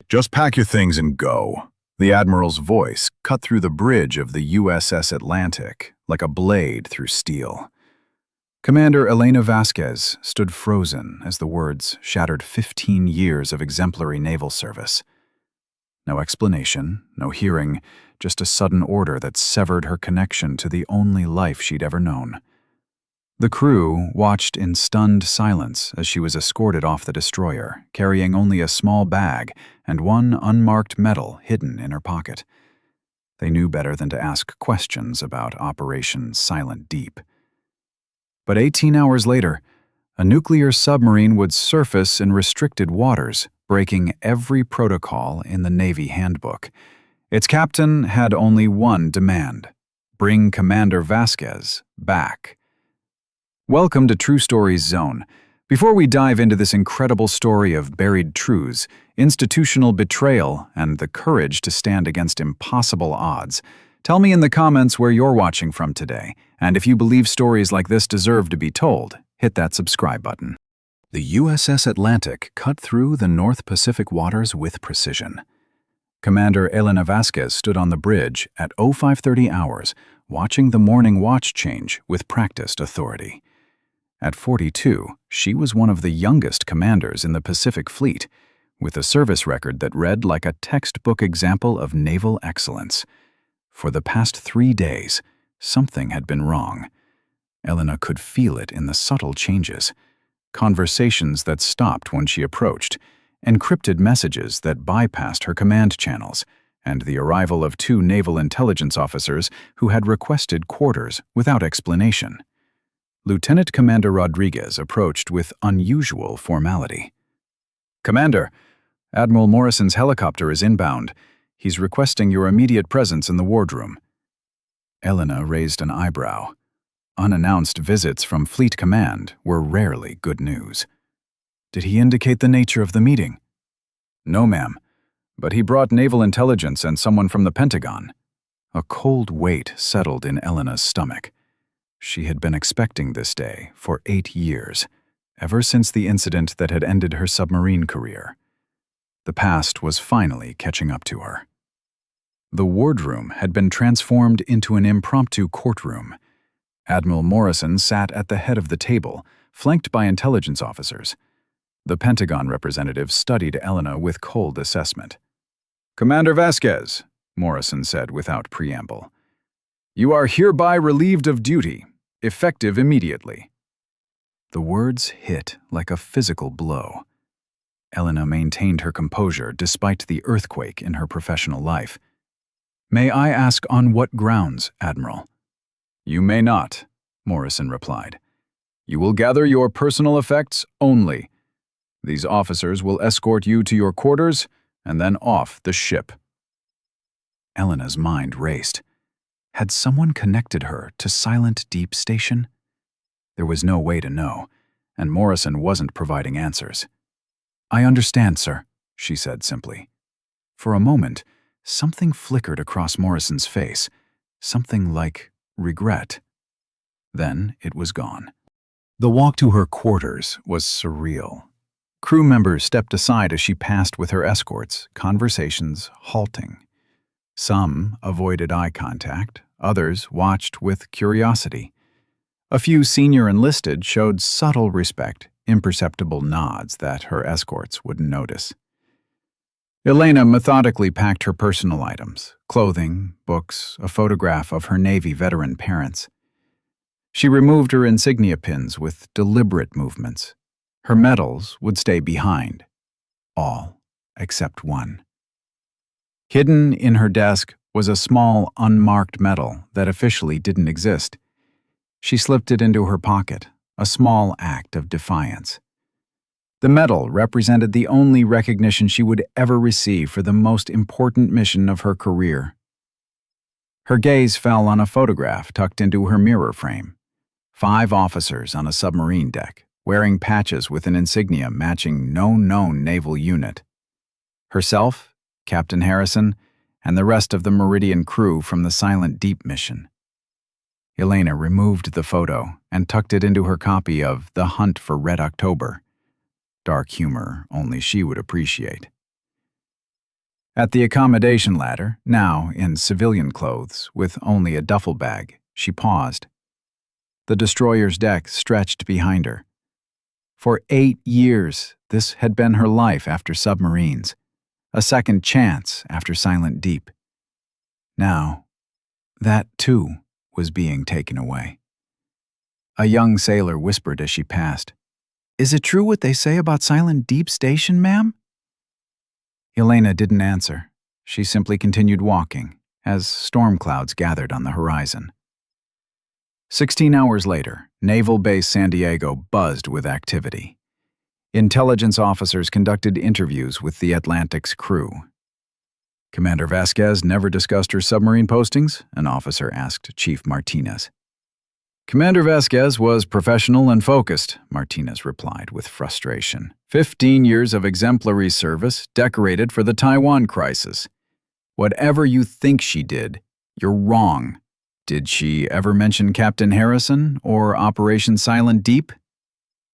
Just pack your things and go. The Admiral's voice cut through the bridge of the USS Atlantic like a blade through steel. Commander Elena Vasquez stood frozen as the words shattered 15 years of exemplary naval service. No explanation, no hearing, just a sudden order that severed her connection to the only life she'd ever known. The crew watched in stunned silence as she was escorted off the destroyer, carrying only a small bag and one unmarked medal hidden in her pocket. They knew better than to ask questions about Operation Silent Deep. But 18 hours later, a nuclear submarine would surface in restricted waters, breaking every protocol in the Navy handbook. Its captain had only one demand: bring Commander Vasquez back. Welcome to True Stories Zone. Before we dive into this incredible story of buried truths, institutional betrayal, and the courage to stand against impossible odds, tell me in the comments where you're watching from today, and if you believe stories like this deserve to be told, hit that subscribe button. The USS Atlantic cut through the North Pacific waters with precision. Commander Elena Vasquez stood on the bridge at 0530 hours, watching the morning watch change with practiced authority. At 42, she was one of the youngest commanders in the Pacific Fleet, with a service record that read like a textbook example of naval excellence. For the past 3 days, something had been wrong. Elena could feel it in the subtle changes. Conversations that stopped when she approached, encrypted messages that bypassed her command channels, and the arrival of 2 naval intelligence officers who had requested quarters without explanation. Lieutenant Commander Rodriguez approached with unusual formality. "Commander, Admiral Morrison's helicopter is inbound. He's requesting your immediate presence in the wardroom." Elena raised an eyebrow. Unannounced visits from Fleet Command were rarely good news. "Did he indicate the nature of the meeting?" "No, ma'am, but he brought naval intelligence and someone from the Pentagon." A cold weight settled in Elena's stomach. She had been expecting this day for 8 years, ever since the incident that had ended her submarine career. The past was finally catching up to her. The wardroom had been transformed into an impromptu courtroom. Admiral Morrison sat at the head of the table, flanked by intelligence officers. The Pentagon representative studied Elena with cold assessment. "Commander Vasquez," Morrison said without preamble, "you are hereby relieved of duty, effective immediately." The words hit like a physical blow. Elena maintained her composure despite the earthquake in her professional life. "May I ask on what grounds, Admiral?" "You may not," Morrison replied. "You will gather your personal effects only. These officers will escort you to your quarters and then off the ship." Elena's mind raced. Had someone connected her to Silent Deep Station? There was no way to know, and Morrison wasn't providing answers. "I understand, sir," she said simply. For a moment, something flickered across Morrison's face, something like regret. Then it was gone. The walk to her quarters was surreal. Crew members stepped aside as she passed with her escorts, conversations halting. Some avoided eye contact, others watched with curiosity. A few senior enlisted showed subtle respect, imperceptible nods that her escorts wouldn't notice. Elena methodically packed her personal items, clothing, books, a photograph of her Navy veteran parents. She removed her insignia pins with deliberate movements. Her medals would stay behind. All except one. Hidden in her desk was a small, unmarked medal that officially didn't exist. She slipped it into her pocket, a small act of defiance. The medal represented the only recognition she would ever receive for the most important mission of her career. Her gaze fell on a photograph tucked into her mirror frame. 5 officers on a submarine deck, wearing patches with an insignia matching no known naval unit. Herself, Captain Harrison, and the rest of the Meridian crew from the Silent Deep mission. Elena removed the photo and tucked it into her copy of The Hunt for Red October. Dark humor only she would appreciate. At the accommodation ladder, now in civilian clothes with only a duffel bag, she paused. The destroyer's deck stretched behind her. For 8 years, this had been her life after submarines, a second chance after Silent Deep. Now, that too was being taken away. A young sailor whispered as she passed, "Is it true what they say about Silent Deep Station, ma'am?" Elena didn't answer. She simply continued walking as storm clouds gathered on the horizon. 16 hours later, Naval Base San Diego buzzed with activity. Intelligence officers conducted interviews with the Atlantic's crew. "Commander Vasquez never discussed her submarine postings?" an officer asked Chief Martinez. "Commander Vasquez was professional and focused," Martinez replied with frustration. 15 years of exemplary service, decorated for the Taiwan crisis. Whatever you think she did, you're wrong. Did she ever mention Captain Harrison or Operation Silent Deep?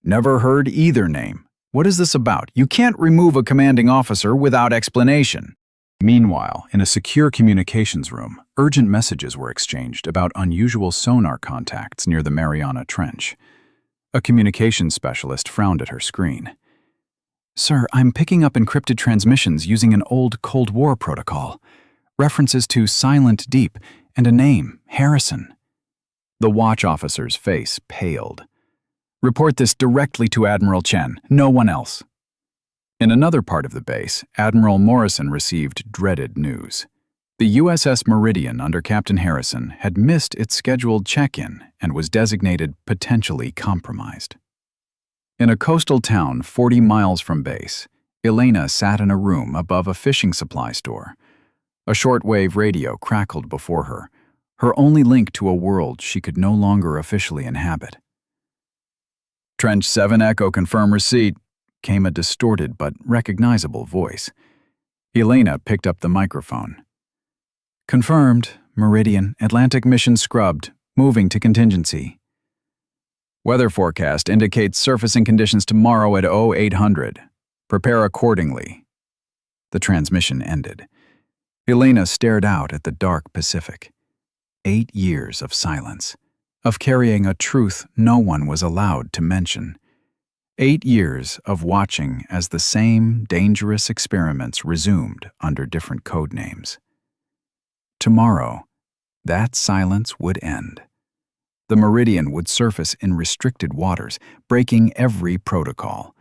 Never heard either name. What is this about? You can't remove a commanding officer without explanation. Meanwhile, in a secure communications room, urgent messages were exchanged about unusual sonar contacts near the Mariana Trench. A communications specialist frowned at her screen. "Sir, I'm picking up encrypted transmissions using an old Cold War protocol. References to Silent Deep and a name, Harrison." The watch officer's face paled. "Report this directly to Admiral Chen, no one else." In another part of the base, Admiral Morrison received dreaded news. The USS Meridian under Captain Harrison had missed its scheduled check-in and was designated potentially compromised. In a coastal town 40 miles from base, Elena sat in a room above a fishing supply store. A shortwave radio crackled before her, her only link to a world she could no longer officially inhabit. "Trench 7 Echo, confirm receipt," came a distorted but recognizable voice. Elena picked up the microphone. "Confirmed. Meridian. Atlantic mission scrubbed. Moving to contingency. Weather forecast indicates surfacing conditions tomorrow at 0800. Prepare accordingly." The transmission ended. Elena stared out at the dark Pacific. 8 years of silence, of carrying a truth no one was allowed to mention. 8 years of watching as the same dangerous experiments resumed under different code names. Tomorrow, that silence would end. The Meridian would surface in restricted waters, breaking every protocol,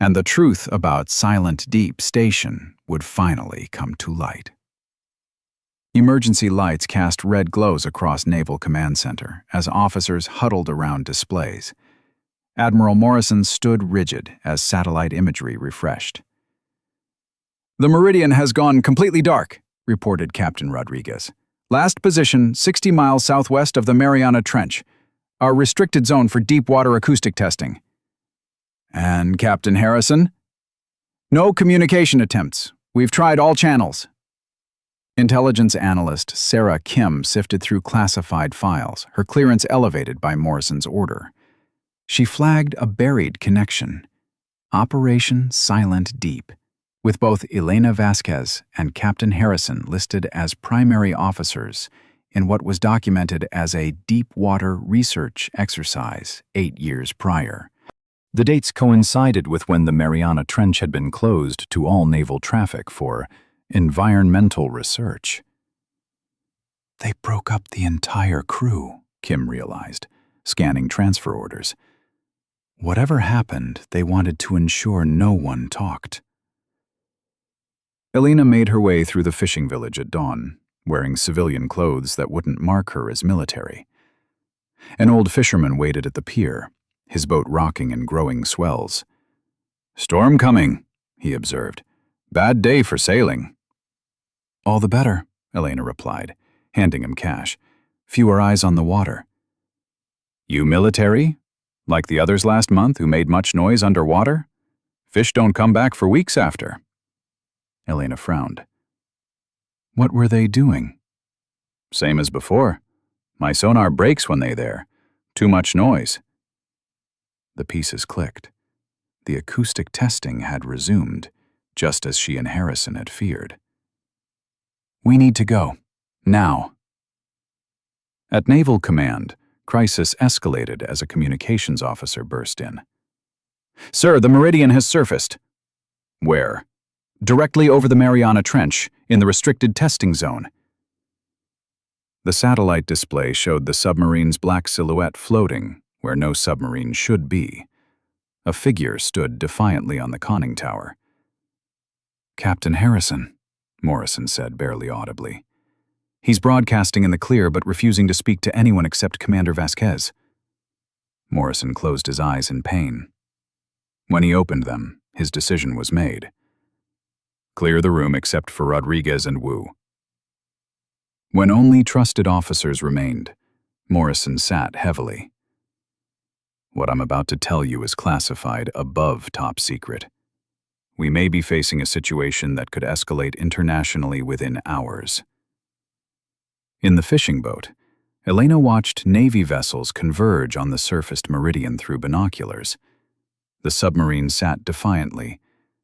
and the truth about Silent Deep Station would finally come to light. Emergency lights cast red glows across Naval Command Center as officers huddled around displays. Admiral Morrison stood rigid as satellite imagery refreshed. "The Meridian has gone completely dark," reported Captain Rodriguez. "Last position, 60 miles southwest of the Mariana Trench. Our restricted zone for deep water acoustic testing." "And Captain Harrison?" "No communication attempts. We've tried all channels." Intelligence analyst Sarah Kim sifted through classified files, her clearance elevated by Morrison's order. She flagged a buried connection. Operation Silent Deep, with both Elena Vasquez and Captain Harrison listed as primary officers in what was documented as a deep water research exercise 8 years prior. The dates coincided with when the Mariana Trench had been closed to all naval traffic for environmental research. They broke up the entire crew, Kim realized, scanning transfer orders. Whatever happened, they wanted to ensure no one talked. Elena made her way through the fishing village at dawn, wearing civilian clothes that wouldn't mark her as military. An old fisherman waited at the pier, his boat rocking in growing swells. "Storm coming," he observed. "Bad day for sailing." "All the better," Elena replied, handing him cash. "Fewer eyes on the water." "You military? Like the others last month who made much noise underwater? Fish don't come back for weeks after." Elena frowned. "What were they doing?" "Same as before. My sonar breaks when they there. Too much noise." The pieces clicked. The acoustic testing had resumed, just as she and Harrison had feared. We need to go. Now. At Naval Command, crisis escalated as a communications officer burst in. Sir, the Meridian has surfaced. Where? Directly over the Mariana Trench, in the restricted testing zone. The satellite display showed the submarine's black silhouette floating where no submarine should be. A figure stood defiantly on the conning tower. Captain Harrison, Morrison said barely audibly. He's broadcasting in the clear but refusing to speak to anyone except Commander Vasquez. Morrison closed his eyes in pain. When he opened them, his decision was made. Clear the room except for Rodriguez and Wu. When only trusted officers remained, Morrison sat heavily. What I'm about to tell you is classified above top secret. We may be facing a situation that could escalate internationally within hours. In the fishing boat, Elena watched Navy vessels converge on the surfaced Meridian through binoculars. The submarine sat defiantly,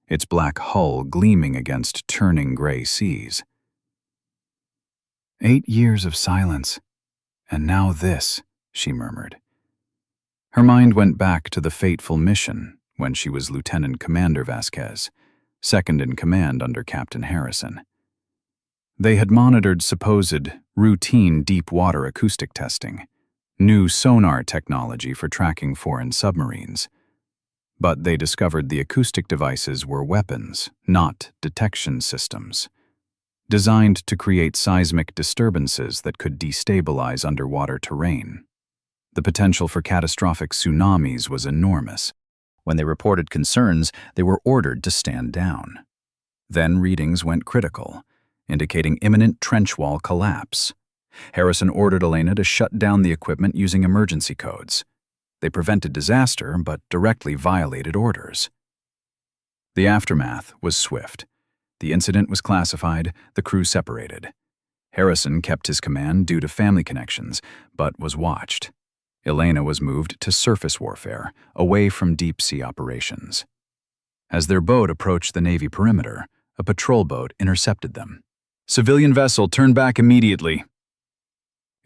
its black hull gleaming against turning gray seas. 8 years of silence, and now this, she murmured. Her mind went back to the fateful mission when she was Lieutenant Commander Vasquez, second in command under Captain Harrison. They had monitored supposed routine deep-water acoustic testing, new sonar technology for tracking foreign submarines. But they discovered the acoustic devices were weapons, not detection systems, designed to create seismic disturbances that could destabilize underwater terrain. The potential for catastrophic tsunamis was enormous. When they reported concerns, they were ordered to stand down. Then readings went critical, indicating imminent trench wall collapse. Harrison ordered Elena to shut down the equipment using emergency codes. They prevented disaster, but directly violated orders. The aftermath was swift. The incident was classified, the crew separated. Harrison kept his command due to family connections, but was watched. Elena was moved to surface warfare, away from deep-sea operations. As their boat approached the Navy perimeter, a patrol boat intercepted them. "Civilian vessel, turn back immediately."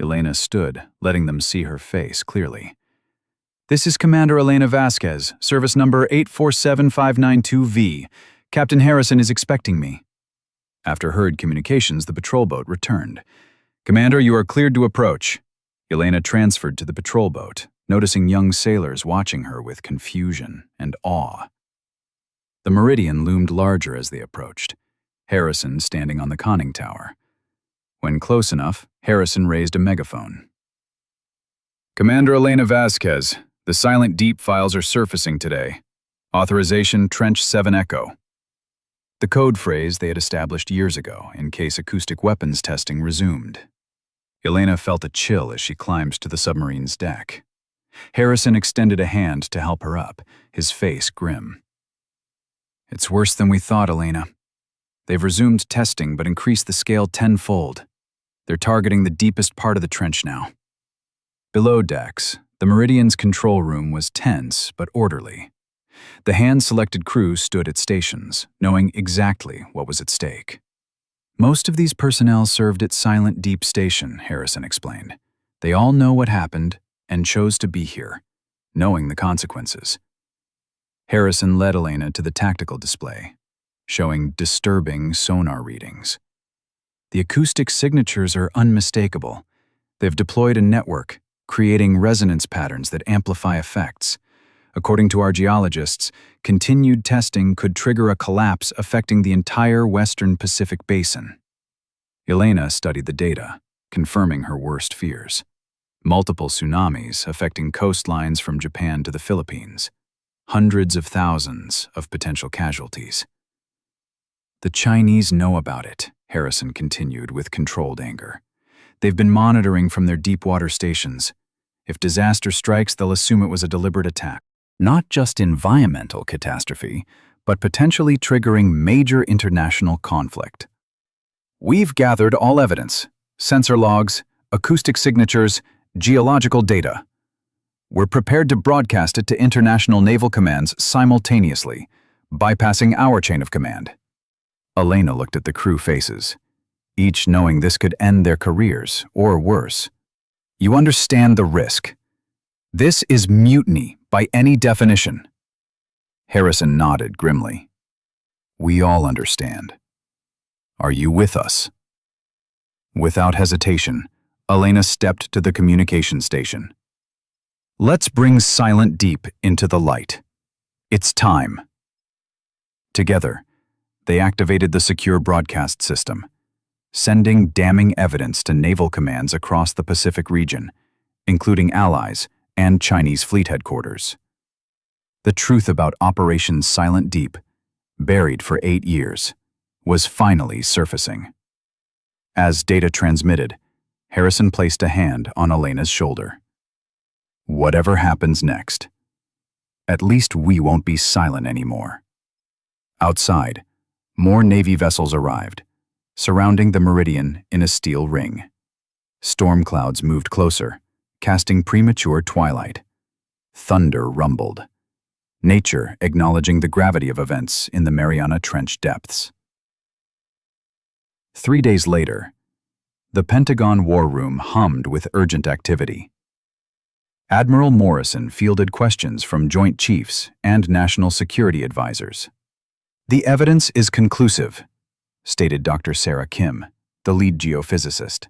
Elena stood, letting them see her face clearly. "This is Commander Elena Vasquez, service number 847592V. Captain Harrison is expecting me." After hurried communications, the patrol boat returned. "Commander, you are cleared to approach." Elena transferred to the patrol boat, noticing young sailors watching her with confusion and awe. The Meridian loomed larger as they approached, Harrison standing on the conning tower. When close enough, Harrison raised a megaphone. "Commander Elena Vasquez, the Silent Deep files are surfacing today. Authorization Trench 7 Echo." The code phrase they had established years ago in case acoustic weapons testing resumed. Elena felt a chill as she climbed to the submarine's deck. Harrison extended a hand to help her up, his face grim. "It's worse than we thought, Elena. They've resumed testing but increased the scale tenfold. They're targeting the deepest part of the trench now." Below decks, the Meridian's control room was tense but orderly. The hand-selected crew stood at stations, knowing exactly what was at stake. "Most of these personnel served at Silent Deep Station," Harrison explained. "They all know what happened and chose to be here, knowing the consequences." Harrison led Elena to the tactical display, showing disturbing sonar readings. The acoustic signatures are unmistakable. They've deployed a network, creating resonance patterns that amplify effects. According to our geologists, continued testing could trigger a collapse affecting the entire Western Pacific Basin. Elena studied the data, confirming her worst fears. Multiple tsunamis affecting coastlines from Japan to the Philippines. Hundreds of thousands of potential casualties. "The Chinese know about it," Harrison continued with controlled anger. "They've been monitoring from their deep-water stations. If disaster strikes, they'll assume it was a deliberate attack. Not just environmental catastrophe, but potentially triggering major international conflict. We've gathered all evidence, sensor logs, acoustic signatures, geological data. We're prepared to broadcast it to international naval commands simultaneously, bypassing our chain of command." Elena looked at the crew faces. each knowing this could end their careers, or worse. You understand the risk. This is mutiny by any definition. Harrison nodded grimly. We all understand. Are you with us? Without hesitation, Elena stepped to the communication station. Let's bring Silent Deep into the light. It's time. Together, they activated the secure broadcast system, sending damning evidence to naval commands across the Pacific region, including allies and Chinese fleet headquarters. The truth about Operation Silent Deep, buried for 8 years, was finally surfacing. As data transmitted, Harrison placed a hand on Elena's shoulder. Whatever happens next, at least we won't be silent anymore. Outside, more Navy vessels arrived, surrounding the Meridian in a steel ring. Storm clouds moved closer, casting premature twilight. Thunder rumbled, nature acknowledging the gravity of events in the Mariana Trench depths. 3 days later, the Pentagon War Room hummed with urgent activity. Admiral Morrison fielded questions from Joint Chiefs and National Security Advisors. The evidence is conclusive, stated Dr. Sarah Kim, the lead geophysicist.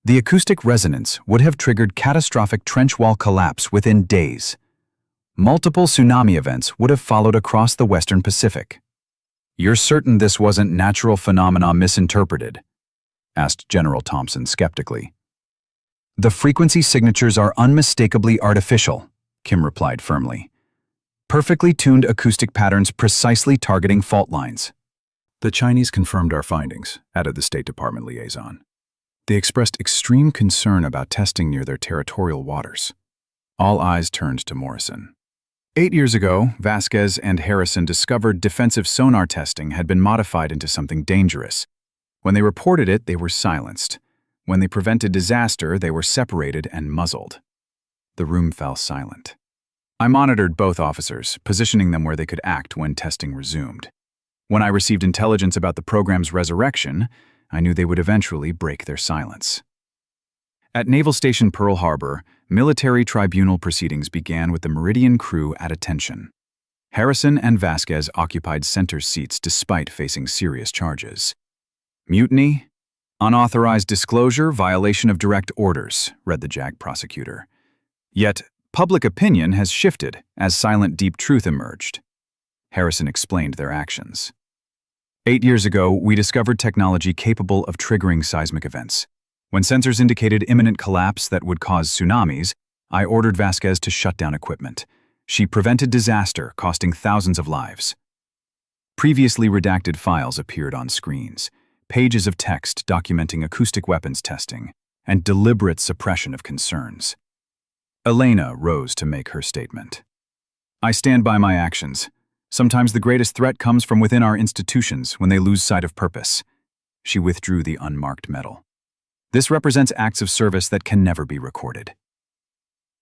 The acoustic resonance would have triggered catastrophic trench wall collapse within days. Multiple tsunami events would have followed across the Western Pacific. You're certain this wasn't natural phenomena misinterpreted? Asked General Thompson skeptically. The frequency signatures are unmistakably artificial, Kim replied firmly. Perfectly tuned acoustic patterns precisely targeting fault lines. The Chinese confirmed our findings, added the State Department liaison. They expressed extreme concern about testing near their territorial waters. All eyes turned to Morrison. 8 years ago, Vasquez and Harrison discovered defensive sonar testing had been modified into something dangerous. When they reported it, they were silenced. When they prevented disaster, they were separated and muzzled. The room fell silent. I monitored both officers, positioning them where they could act when testing resumed. When I received intelligence about the program's resurrection, I knew they would eventually break their silence. At Naval Station Pearl Harbor, military tribunal proceedings began with the Meridian crew at attention. Harrison and Vasquez occupied center seats despite facing serious charges. Mutiny, unauthorized disclosure, violation of direct orders, read the JAG prosecutor. Yet, public opinion has shifted as Silent Deep truth emerged. Harrison explained their actions. 8 years ago, we discovered technology capable of triggering seismic events. When sensors indicated imminent collapse that would cause tsunamis, I ordered Vasquez to shut down equipment. She prevented disaster, costing thousands of lives. Previously redacted files appeared on screens, pages of text documenting acoustic weapons testing and deliberate suppression of concerns. Elena rose to make her statement. I stand by my actions. Sometimes the greatest threat comes from within our institutions when they lose sight of purpose. She withdrew the unmarked medal. This represents acts of service that can never be recorded.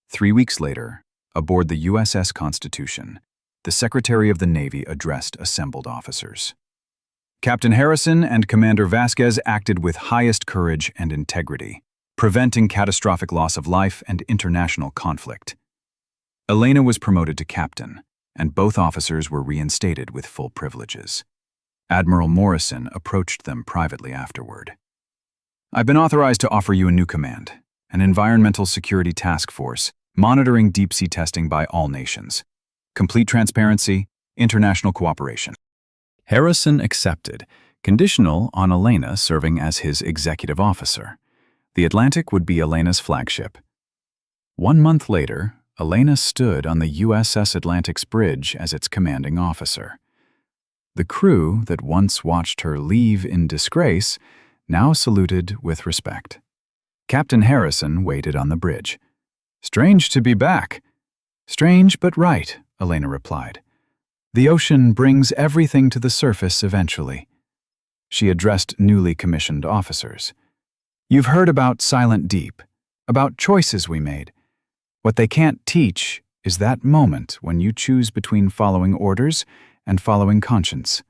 3 weeks later, aboard the USS Constitution, the Secretary of the Navy addressed assembled officers. Captain Harrison and Commander Vasquez acted with highest courage and integrity, preventing catastrophic loss of life and international conflict. Elena was promoted to captain, and both officers were reinstated with full privileges. Admiral Morrison approached them privately afterward. I've been authorized to offer you a new command, an environmental security task force monitoring deep-sea testing by all nations. Complete transparency, international cooperation. Harrison accepted, conditional on Elena serving as his executive officer. The Atlantic would be Elena's flagship. 1 month later, Elena stood on the USS Atlantic's bridge as its commanding officer. The crew that once watched her leave in disgrace now saluted with respect. Captain Harrison waited on the bridge. Strange to be back. Strange but right, Elena replied. The ocean brings everything to the surface eventually. She addressed newly commissioned officers. You've heard about Silent Deep, about choices we made. What they can't teach is that moment when you choose between following orders and following conscience.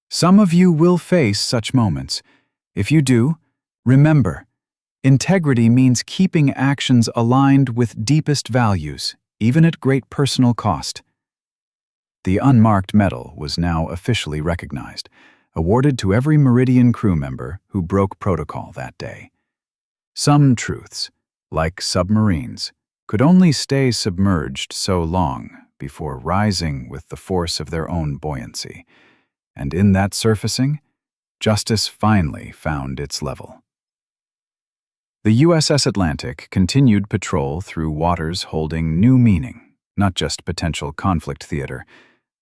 Some of you will face such moments. If you do, remember, integrity means keeping actions aligned with deepest values, even at great personal cost. The unmarked medal was now officially recognized, awarded to every Meridian crew member who broke protocol that day. Some truths, like submarines, could only stay submerged so long before rising with the force of their own buoyancy. And in that surfacing, justice finally found its level. The USS Atlantic continued patrol through waters holding new meaning, not just potential conflict theater,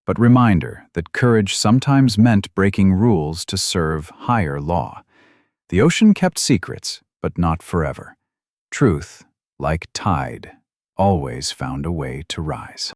but reminder that courage sometimes meant breaking rules to serve higher law. The ocean kept secrets, but not forever. Truth, like tide, always found a way to rise.